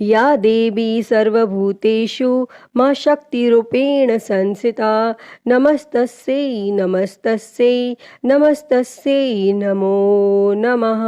या देवी सर्वभूतेषु मां शक्तिरूपेण संस्थिता नमस्तस्यै नमस्तस्यै नमस्तस्यै नमो नमः।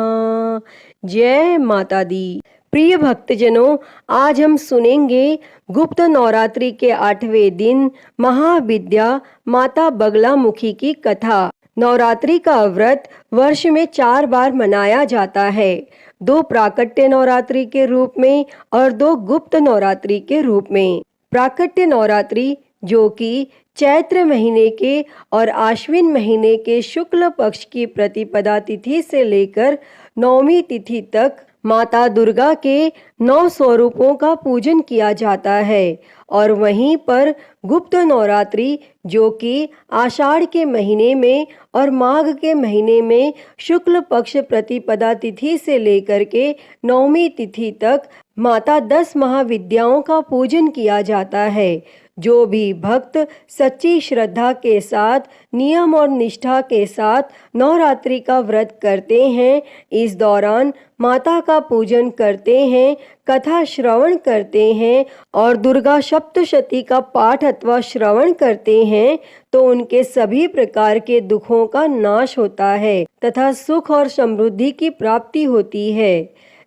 जय माता दी। प्रिय भक्तजनों, आज हम सुनेंगे गुप्त नवरात्रि के 8वें दिन महाविद्या माता बगलामुखी की कथा। नवरात्रि का व्रत वर्ष में 4 बार मनाया जाता है, 2 प्राकट्य नवरात्रि के रूप में और 2 गुप्त नवरात्रि के रूप में। प्राकट्य नवरात्रि, जो कि चैत्र महीने के और आश्विन महीने के शुक्ल पक्ष की प्रतिपदा तिथि से लेकर 9वीं तिथि तक माता दुर्गा के 9 स्वरूपों का पूजन किया जाता है, और वहीं पर गुप्त नवरात्रि, जो कि आषाढ़ के महीने में और माघ के महीने में शुक्ल पक्ष प्रतिपदा तिथि से लेकर के 9वीं तिथि तक माता 10 महाविद्याओं का पूजन किया जाता है। जो भी भक्त सच्ची श्रद्धा के साथ, नियम और निष्ठा के साथ नवरात्रि का व्रत करते हैं, इस दौरान माता का पूजन करते हैं, कथा श्रवण करते हैं और दुर्गा सप्तशती का पाठ अथवा श्रवण करते हैं, तो उनके सभी प्रकार के दुखों का नाश होता है तथा सुख और समृद्धि की प्राप्ति होती है।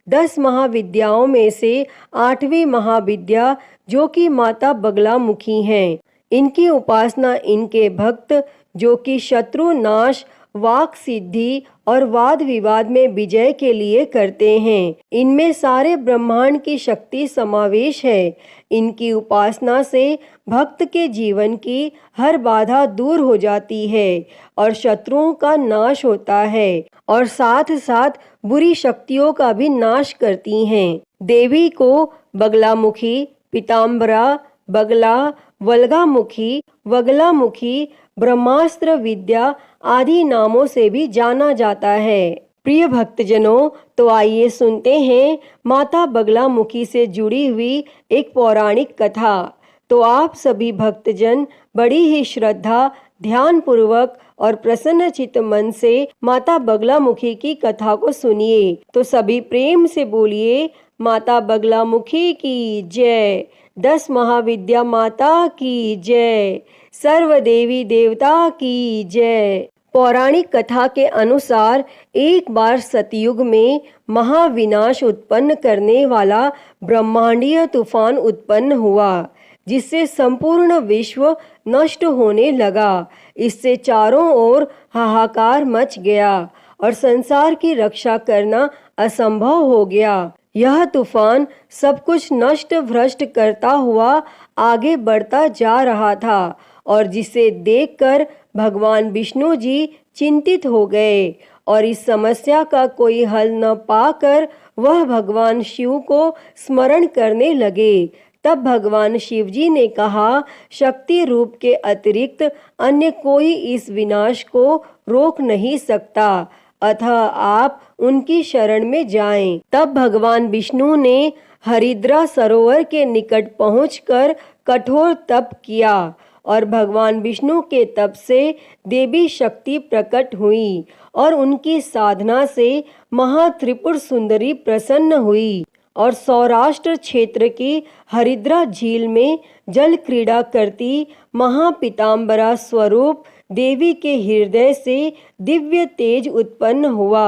10 महाविद्याओं में से 8वीं महाविद्या, जो कि माता बगलामुखी हैं, इनकी उपासना इनके भक्त, जो कि शत्रु नाश, वाक सिद्धि और वाद विवाद में विजय के लिए करते हैं। इनमें सारे ब्रह्मांड की शक्ति समावेश है। इनकी उपासना से भक्त के जीवन की हर बाधा दूर हो जाती है और शत्रुओं का नाश होता है और साथ साथ बुरी शक्तियों का भी नाश करती हैं। देवी को बगलामुखी, पीताम्बरा, बगला, वल्गामुखी, वगलामुखी, ब्रह्मास्त्र विद्या आदि नामों से भी जाना जाता है। प्रिय भक्तजनों, तो आइए सुनते हैं माता बगलामुखी से जुड़ी हुई एक पौराणिक कथा। तो आप सभी भक्तजन बड़ी ही श्रद्धा, ध्यान पूर्वक और प्रसन्न चित्त मन से माता बगलामुखी की कथा को सुनिए। तो सभी प्रेम से बोलिए, माता बगलामुखी की जय, 10 महाविद्या माता की जय, सर्व देवी देवता की जय। पौराणिक कथा के अनुसार एक बार सतयुग में महाविनाश उत्पन्न करने वाला ब्रह्मांडीय तूफान उत्पन्न हुआ, जिससे संपूर्ण विश्व नष्ट होने लगा। इससे चारों ओर हाहाकार मच गया और संसार की रक्षा करना असंभव हो गया। यह तूफान सब कुछ नष्ट भ्रष्ट करता हुआ आगे बढ़ता जा रहा था और जिसे देखकर भगवान विष्णु जी चिंतित हो गए और इस समस्या का कोई हल न पाकर वह भगवान शिव को स्मरण करने लगे। तब भगवान शिव जी ने कहा, शक्ति रूप के अतिरिक्त अन्य कोई इस विनाश को रोक नहीं सकता, अतः आप उनकी शरण में जाएं। तब भगवान विष्णु ने हरिद्रा सरोवर के निकट पहुंचकर कठोर तप किया और भगवान विष्णु के तप से देवी शक्ति प्रकट हुई और उनकी साधना से महात्रिपुर सुंदरी प्रसन्न हुई और सौराष्ट्र क्षेत्र की हरिद्रा झील में जल क्रीड़ा करती महापीताम्बरा स्वरूप देवी के हृदय से दिव्य तेज उत्पन्न हुआ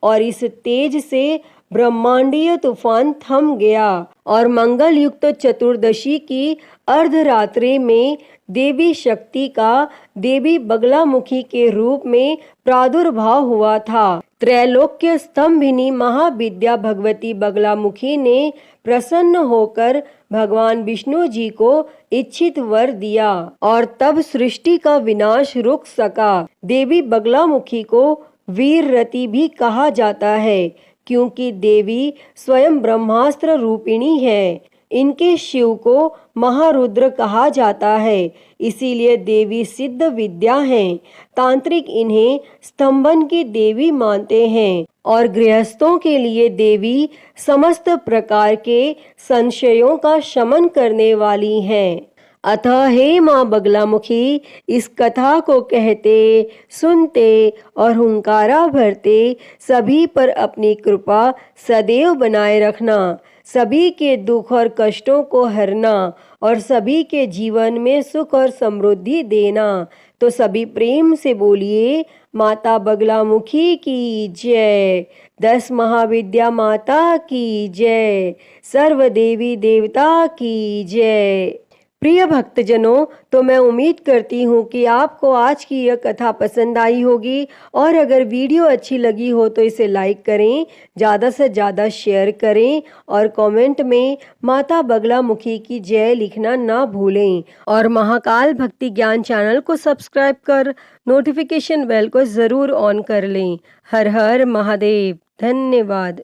और इस तेज से ब्रह्मांडीय तूफान थम गया और मंगल युक्त चतुर्दशी की अर्धरात्रि में देवी शक्ति का देवी बगलामुखी के रूप में प्रादुर्भाव हुआ था। त्रैलोक्य स्तंभिनी महाविद्या भगवती बगलामुखी ने प्रसन्न होकर भगवान विष्णु जी को इच्छित वर दिया और तब सृष्टि का विनाश रुक सका। देवी बगलामुखी को वीररती भी कहा जाता है, क्योंकि देवी स्वयं ब्रह्मास्त्र रूपिणी है। इनके शिव को महारुद्र कहा जाता है, इसीलिए देवी सिद्ध विद्या हैं। तांत्रिक इन्हें स्तंभन की देवी मानते हैं और गृहस्थों के लिए देवी समस्त प्रकार के संशयों का शमन करने वाली हैं। अतः हे माँ बगलामुखी, इस कथा को कहते, सुनते और हुंकारा भरते सभी पर अपनी कृपा सदैव बनाए रखना। सभी के दुख और कष्टों को हरना और सभी के जीवन में सुख और समृद्धि देना। तो सभी प्रेम से बोलिए माता बगलामुखी की जय, 10 महाविद्या माता की जय, सर्व देवी देवता की जय। प्रिय भक्तजनों, तो मैं उम्मीद करती हूँ कि आपको आज की यह कथा पसंद आई होगी और अगर वीडियो अच्छी लगी हो तो इसे लाइक करें, ज़्यादा से ज़्यादा शेयर करें और कमेंट में माता बगलामुखी की जय लिखना ना भूलें और महाकाल भक्ति ज्ञान चैनल को सब्सक्राइब कर नोटिफिकेशन बेल को ज़रूर ऑन कर लें। हर हर महादेव। धन्यवाद।